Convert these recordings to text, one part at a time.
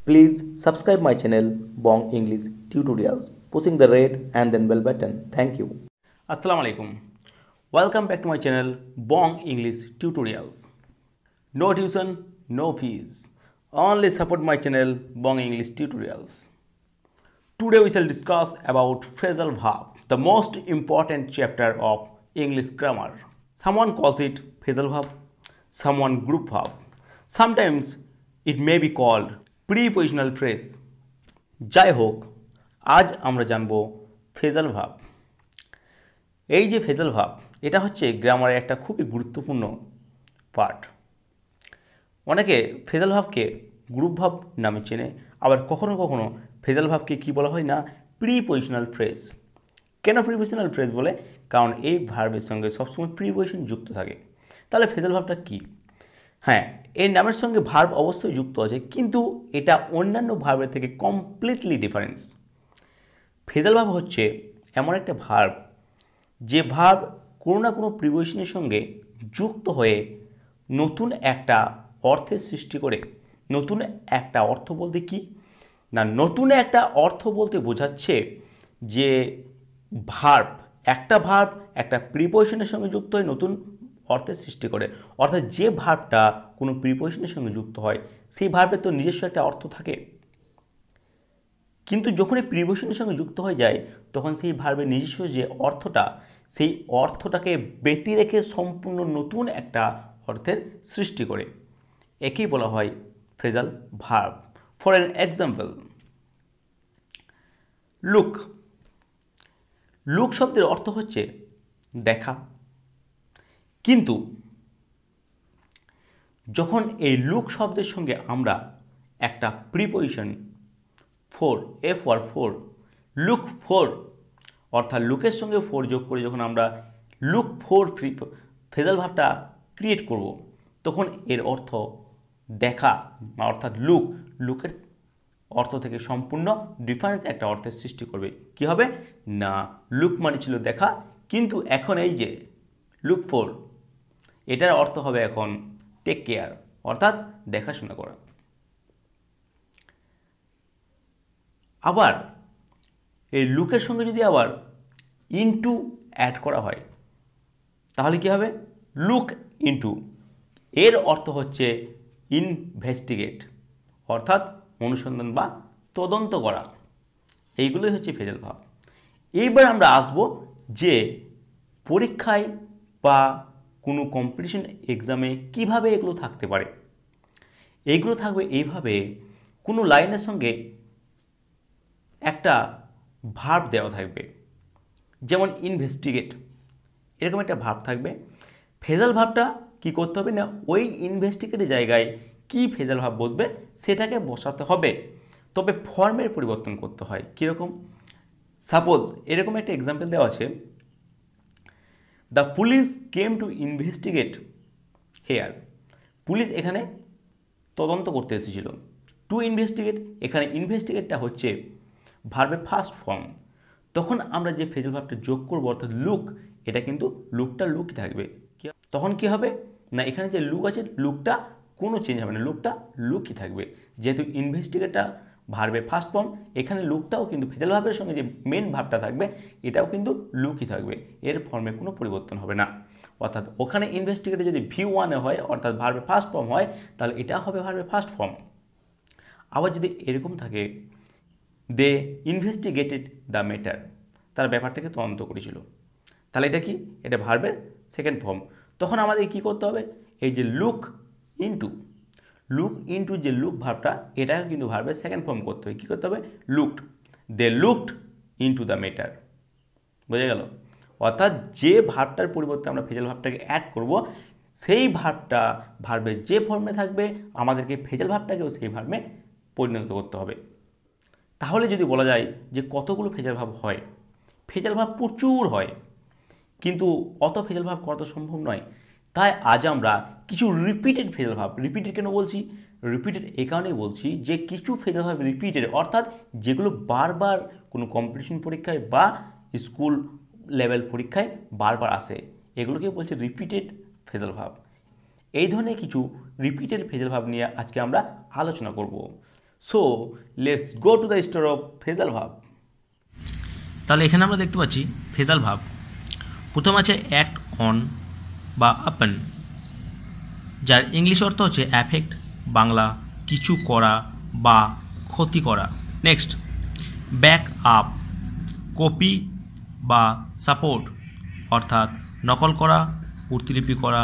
Please subscribe my channel Bong English Tutorials, pushing the red and then bell button. Thank you. Assalamu alaikum. Welcome back to my channel Bong English Tutorials. No tuition, no fees. Only support my channel Bong English Tutorials. Today we shall discuss about phrasal verb, the most important chapter of English grammar. Someone calls it phrasal verb, someone group verb. Sometimes it may be called prepositional phrase. যাই হোক, আজ আমরা জানব phrasal verb. এই যে phrasal verb, এটা হচ্ছে গ্রামারের একটা খুবই গুরুত্বপূর্ণ পার্ট। অনেকে ফ্রেজাল ভার্বকে গ্রুপ ভার্ব নামে চেনে, আবার কখনো কখনো ফ্রেজাল ভার্বকে কি বলা হয় না, প্রিপজিশনাল ফ্রেজ। কেন প্রিপজিশনাল ফ্রেজ বলে? কারণ এই ভার্বের সঙ্গে সবসময় প্রিপজিশন যুক্ত থাকে। তাহলে ফ্রেজাল ভার্বটা কী? হ্যাঁ, এর নামের সঙ্গে ভার্ব অবশ্যই যুক্ত আছে, কিন্তু এটা অন্যান্য ভার্বের থেকে কমপ্লিটলি ডিফারেন্স। ফ্রেজাল ভার্ব হচ্ছে এমন একটা ভার্ব যে ভার্ব কোনো না কোনো প্রিপজিশনের সঙ্গে যুক্ত হয়ে নতুন একটা অর্থের সৃষ্টি করে। নতুন একটা অর্থ বলতে কি না, নতুন একটা অর্থ বলতে বোঝাচ্ছে যে ভার্ব একটা প্রিপজিশনের সঙ্গে যুক্ত হয়ে নতুন অর্থের সৃষ্টি করে। অর্থাৎ যে ভার্বটা কোনো প্রিপজিশনের সঙ্গে যুক্ত হয় সেই ভার্বের তো নিজস্ব একটা অর্থ থাকে, কিন্তু যখনই প্রিপজিশনের সঙ্গে যুক্ত হয়ে যায় তখন সেই ভার্বের নিজস্ব যে অর্থটা, সেই অর্থটাকে ব্যতি রেখে সম্পূর্ণ নতুন একটা অর্থের সৃষ্টি করে। একেই বলা হয় phrasal verb. For an example, look. Look শব্দের অর্থ হচ্ছে দেখা, কিন্তু যখন এই লুক শব্দের সঙ্গে আমরা একটা প্রিপজিশন ফর, লুক ফর, অর্থাৎ লুকের সঙ্গে ফর যোগ করে যখন আমরা লুক ফর ফ্রেজাল ভার্বটা ক্রিয়েট করব, তখন এর অর্থ দেখা, অর্থাৎ লুকের অর্থ থেকে সম্পূর্ণ ডিফারেন্স একটা অর্থের সৃষ্টি করবে। কি হবে না, লুক মানে ছিল দেখা, কিন্তু এখন এই যে লুক ফর, এটার অর্থ হবে এখন টেক কেয়ার, অর্থাৎ দেখাশোনা করা। আবার এই লুকের সঙ্গে যদি আবার ইনটু অ্যাড করা হয় তাহলে কি হবে, লুক ইনটু, এর অর্থ হচ্ছে ইনভেস্টিগেট, অর্থাৎ অনুসন্ধান বা তদন্ত করা। এইগুলোই হচ্ছে ফ্রেজাল ভার্ব। এইবার আমরা আসব যে পরীক্ষায় বা কোনো কম্পিটিশন এক্সামে কিভাবে এগুলো থাকতে পারে। এইগুলো থাকবে এইভাবে, কোনো লাইনের সঙ্গে একটা ভার্ব দেওয়া থাকবে, যেমন ইনভেস্টিগেট, এরকম একটা ভার্ব থাকবে। ফ্রেজাল ভার্বটা কি করতে হবে না, ওই ইনভেস্টিগেটের জায়গায় কি ফ্রেজাল ভার্ব বসবে সেটাকে বসাতে হবে, তবে ফর্মের পরিবর্তন করতে হয়। কীরকম? সাপোজ এরকম একটা এক্সাম্পল দেওয়া আছে, the police came to investigate here. Police এখানে তদন্ত করতে এসেছিল। টু ইনভেস্টিগেট, এখানে ইনভেস্টিগেটটা হচ্ছে ভার্বের ফার্স্ট ফর্ম। তখন আমরা যে ফ্রেজাল ভার্বটা যোগ করব, অর্থাৎ লুক, এটা কিন্তু লুকই থাকবে। তখন কি হবে না, এখানে যে লুক আছে, লুকটা কোনো চেঞ্জ হবে না, লুকটা লুকই থাকবে। যেহেতু ইনভেস্টিগেটটা ভার্বের ফার্স্ট ফর্ম, এখানে লুকটাও কিন্তু ফ্রেজাল ভার্বের সঙ্গে যে মেন ভার্বটা থাকবে এটাও কিন্তু লুকই থাকবে, এর ফর্মে কোনো পরিবর্তন হবে না। অর্থাৎ ওখানে ইনভেস্টিগেটে যদি V1 হয়, অর্থাৎ ভার্বের ফার্স্ট ফর্ম হয়, তাহলে এটা হবে ভার্বের ফার্স্ট ফর্ম। আবার যদি এরকম থাকে, দে ইনভেস্টিগেটেড দ্য ম্যাটার, তারা ব্যাপারটাকে তদন্ত করেছিল, তাহলে এটা কি, এটা ভার্বের সেকেন্ড ফর্ম। তখন আমাদের কি করতে হবে, এই যে লুক ইনটু যে লুক ভার্বটা, এটাকে কিন্তু ভার্বের সেকেন্ড ফর্ম করতে হবে। কী করতে হবে, looked, they looked into the matter. বোঝা গেল? অর্থাৎ যে ভার্বটার পরিবর্তে আমরা ফ্রেজাল ভার্বটাকে অ্যাড করব, সেই ভার্বটা ভার্বের যে ফর্মে থাকবে, আমাদেরকে ফ্রেজাল ভার্বটাকেও সেই ফর্মে পরিণত করতে হবে। তাহলে যদি বলা যায় যে কতগুলো ফ্রেজাল ভার্ব হয়, ফ্রেজাল ভার্ব প্রচুর হয়, কিন্তু অত ফ্রেজাল ভার্ব করা তো সম্ভব নয়। তাই আজ আমরা কিছু রিপিটেড ফ্রেজাল ভার্ব, রিপিটেড কেন বলছি, রিপিটেড এই কারণেই বলছি যে কিছু ফ্রেজাল ভার্ব রিপিটেড, অর্থাৎ যেগুলো বারবার কোনো কম্পিটিশন পরীক্ষায় বা স্কুল লেভেল পরীক্ষায় বারবার আসে, এগুলোকে বলছে রিপিটেড ফ্রেজাল ভার্ব। এই ধরনের কিছু রিপিটেড ফ্রেজাল ভার্ব নিয়ে আজকে আমরা আলোচনা করব। So let's go to the store of phrasal verb. তাহলে এখানে আমরা দেখতে পাচ্ছি ফ্রেজাল ভার্ব। প্রথম আছে অ্যাক্ট অন বা আপন, যার ইংলিশ অর্থ হচ্ছে অ্যাফেক্ট, বাংলা কিছু করা বা ক্ষতি করা। নেক্সট ব্যাক আপ, কপি বা সাপোর্ট, অর্থাৎ নকল করা, প্রতিলিপি করা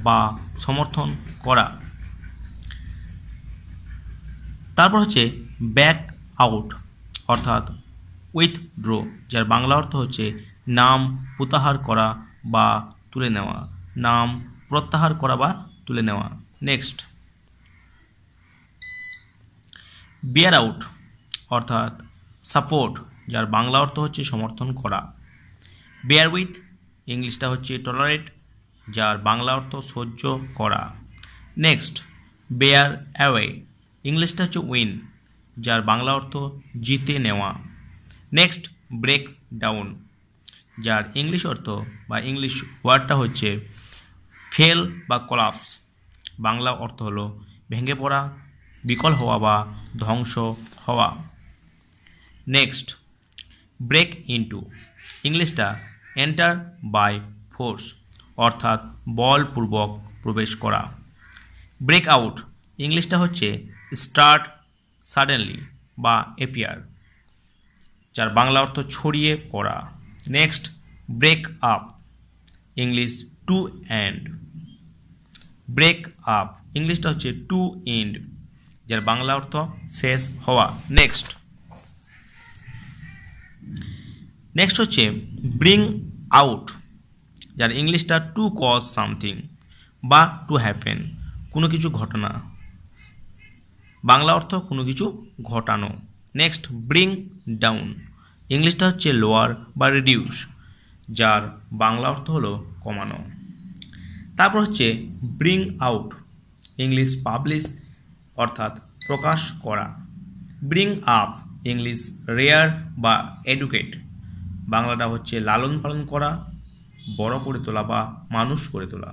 বা সমর্থন করা। তারপর হচ্ছে ব্যাক আউট, অর্থাৎ উইথড্র, যার বাংলা অর্থ হচ্ছে নাম প্রত্যাহার করা বা তুলে নেওয়া, নাম প্রত্যাহার করা বা তুলে নেওয়া। নেক্সট বিয়ার আউট, অর্থাৎ সাপোর্ট, যার বাংলা অর্থ হচ্ছে সমর্থন করা। বেয়ার উইথ, ইংলিশটা হচ্ছে টলারেট, যার বাংলা অর্থ সহ্য করা। নেক্সট বেয়ার অ্যাওয়ে, ইংলিশটা হচ্ছে উইন, যার বাংলা অর্থ জিতে নেওয়া। নেক্সট ব্রেক ডাউন, যার ইংলিশ অর্থ বা ইংলিশ ওয়ার্ডটা হচ্ছে ফেল বা কলাপস, বাংলা অর্থ হলো ভেঙে পড়া, বিকল হওয়া বা ধ্বংস হওয়া। নেক্সট ব্রেক ইনটু, ইংলিশটা এন্টার বাই ফোর্স, অর্থাৎ বলপূর্বক প্রবেশ করা। ব্রেক আউট, ইংলিশটা হচ্ছে স্টার্ট সাডেনলি বা এপিয়ার, যার বাংলা অর্থ ছড়িয়ে পড়া। Next break up, English to end, break up ইংলিশটা হচ্ছে টু এন্ড, যার বাংলা অর্থ শেষ হওয়া। নেক্সট হচ্ছে ব্রিং আউট, যার ইংলিশটা টু কজ সামথিং বা টু হ্যাপেন, কোনো কিছু ঘটনা, বাংলা অর্থ কোনো কিছু ঘটানো। নেক্সট ব্রিং ডাউন, ইংলিশটা হচ্ছে লোয়ার বা রিডিউস, যার বাংলা অর্থ হলো কমানো। তারপর হচ্ছে ব্রিং আউট, ইংলিশ পাবলিশ, অর্থাৎ প্রকাশ করা। ব্রিং আপ, ইংলিশ রেয়ার বা এডুকেট, বাংলাটা হচ্ছে লালন পালন করা, বড় করে তোলা বা মানুষ করে তোলা।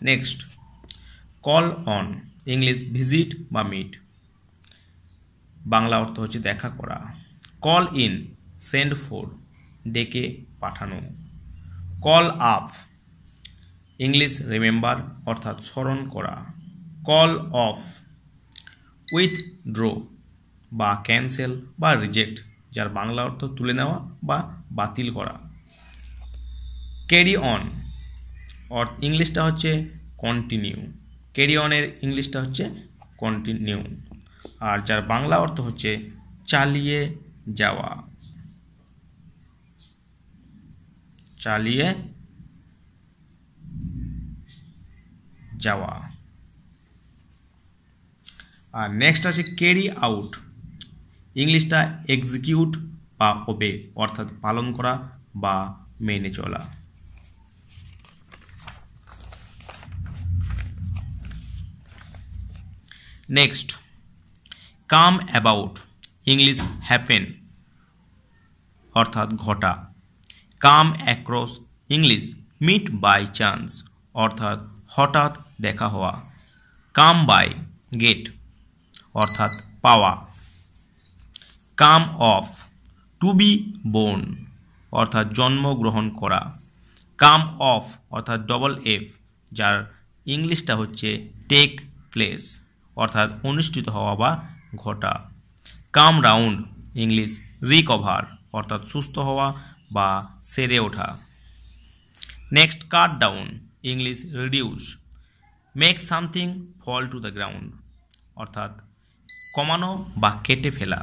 Next call on, English visit বা মিট, বাংলা অর্থ হচ্ছে দেখা করা। কল ইন, সেন্ড ফর, ডেকে পাঠানো। কল আপ, ইংলিশ রিমেম্বার, অর্থাৎ স্মরণ করা। কল অফ, উইথড্র বা ক্যান্সেল বা রিজেক্ট, যার বাংলা অর্থ তুলে নেওয়া বা বাতিল করা। ক্যারি অন, ইংলিশটা হচ্ছে কন্টিনিউ, ক্যারি অনের ইংলিশটা হচ্ছে কন্টিনিউ, আর যার বাংলা অর্থ হচ্ছে চালিয়ে যাওয়া, চালিয়ে যাওয়া। আর নেক্সট আছে ক্যারি আউট, ইংলিশটা এক্সিকিউট বা ওবে, অর্থাৎ পালন করা বা মেনে চলা। Next come about, English happen, অর্থাৎ ঘটা। Come across, English meet by chance, অর্থাৎ হঠাৎ দেখা হওয়া। কাম বাই, গেট, অর্থাৎ পাওয়া। Come off, to be born, অর্থাৎ জন্মগ্রহণ করা। কাম অফ অর্থাৎ ডবল এফ, যার ইংলিশটা হচ্ছে টেক প্লেস, অর্থাৎ অনুষ্ঠিত হওয়া বা ঘটা। কাম রাউন্ড, ইংলিশ রিকভার, অর্থাৎ সুস্থ হওয়া বা সেরে ওঠা। Next cut down, English reduce. Make something fall to the ground, অর্থাৎ কমানো বা কেটে ফেলা।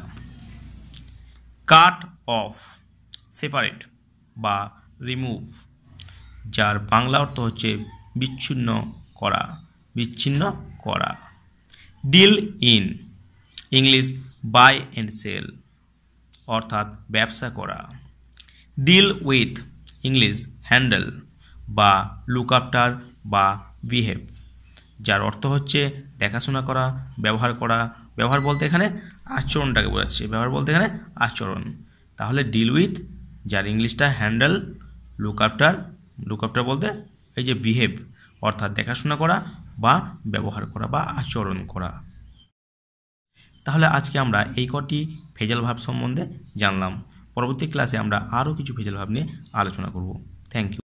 কাট অফ, সেপারেট বা রিমুভ, যার বাংলা অর্থ হচ্ছে বিচ্ছিন্ন করা, বিচ্ছিন্ন করা। Deal in, English buy and sell, অর্থাৎ ব্যবসা করা। ডিল উইথ, ইংলিশ হ্যান্ডেল বা লুক আফটার বা বিহেভ, যার অর্থ হচ্ছে দেখাশোনা করা, ব্যবহার করা। ব্যবহার বলতে এখানে আচরণটাকে বোঝাচ্ছে, ব্যবহার বলতে এখানে আচরণ। তাহলে ডিল উইথ, যার ইংলিশটা handle, look after, look after বলতে এই যে বিহেভ, অর্থাৎ দেখাশোনা করা বা ব্যবহার করা বা আচরণ করা। তাহলে আজকে আমরা এই কটি ফ্রেজাল ভার্ব সম্বন্ধে জানলাম। পরবর্তী ক্লাসে আমরা আরও কিছু ফ্রেজাল ভার্ব নিয়ে আলোচনা করব। Thank you.